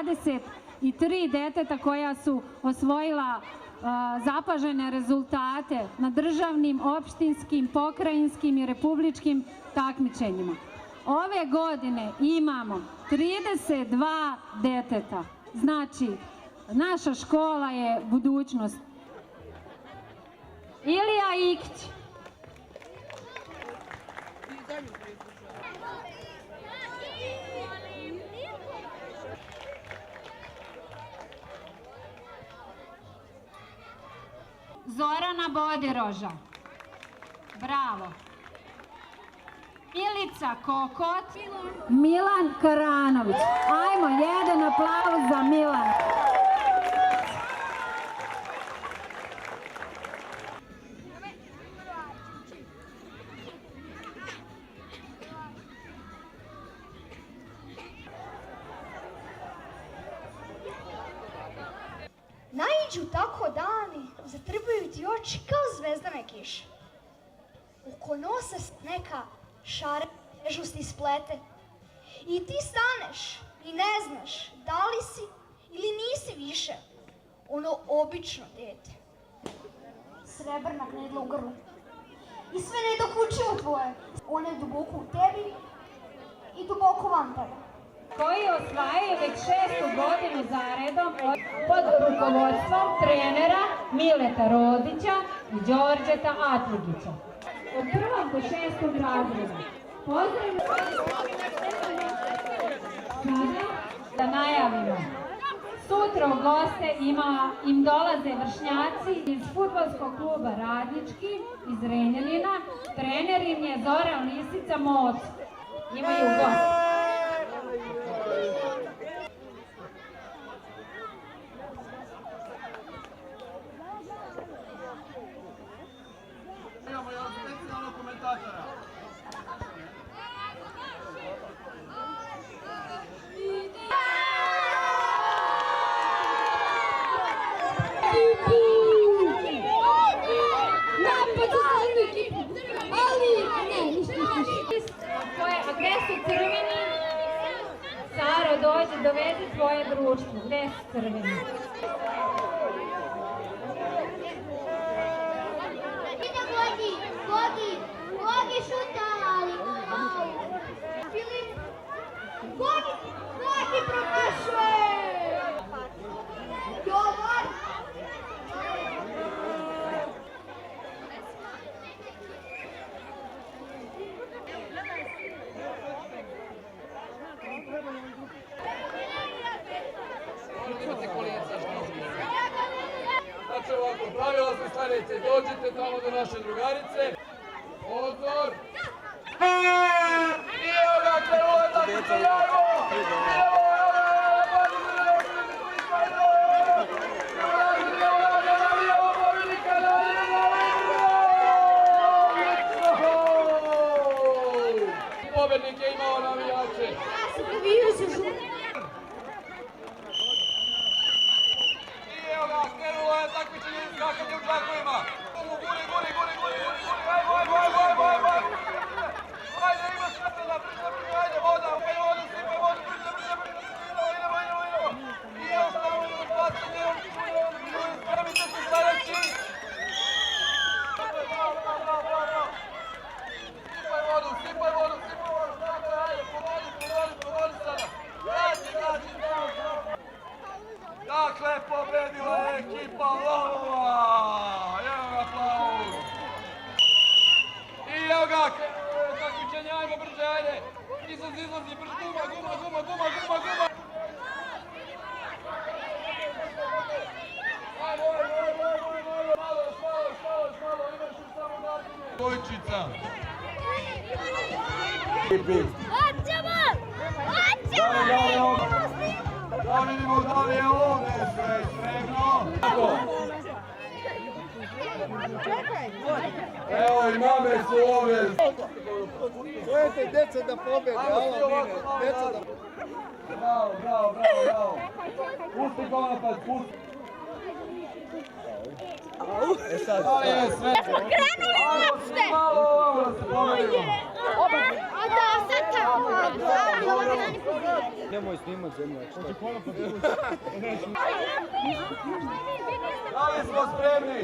23 deteta koja su osvojila zapažene rezultate na državnim, opštinskim, pokrajinskim i republičkim takmičenjima. Ove godine imamo 32 deteta. Znači, naša škola je budućnost. Ilija Ikić. Zorana Bodiroža. Bravo. Milica Kokot. Milan Karanović. Ajmo, jedan aplauz za Milana. Naiđu tako dani, zatrbuju ti oči kao zvezdane kiše. Oko nosa neka šare nežnosti splete. I ti staneš i ne znaš da li si ili nisi više ono obično dete. Srebrna knedla u grlu. I sve nedokučivo tvoje. Ono je duboko u tebi i duboko van tebe. Koji osvajaju već 6. godinu zaredom pod rukovodstvom trenera Mileta Rodića i Đorđeta Atlagića. Od 1. do 6. razreda. Pozdravljamo! Sada da najavimo. Sutra u goste im dolaze vršnjaci iz fudbalskog kluba Radnički iz Renjanina. Trener im je Zoran Lisica Moc. Imaju goste. Imamo još specijalnog komentatora. Gde su crveni? Saro, dođi, dovedi svoje društvo. Gde su crveni? Gogi šutali! Filip! Gogi promašuje! Jovan! Znači ovako, pravila su sljedeće, dođete tamo do naše drugarice, odmor, i evo ga, krenula je tako se javimo, pobednik je imao navijače. Krenula je takmičenje skakanje u džakovima. Guri, ajde, ajde, imaš vremena, ajde, voda, sipaj vodu, idemo. I evo stavimo na bacanje, spremite se sledeći. Sipaj vodu, ajde, pomodi sada. Vraći. Dakle, pobedila je ekipa Lolova! Evo ga aplauz! I evo ga, takmičenje, ajmo brže, ajde! Izlazi, brž, guma! Ajmo, malo, imaš još samo nađenje! Dojčica! Da vidimo da li je ovdje sve spremno. Evo i mame su ovdje. Gledajte, djeca da pobjede, djeca da... Bravo. Pusti konopac, pusti. Da li je sve? Smo krenuli uopšte! Malo, da se pobjedimo. A da, sad tako! Nemoj snimat zemljak. Da li smo spremni?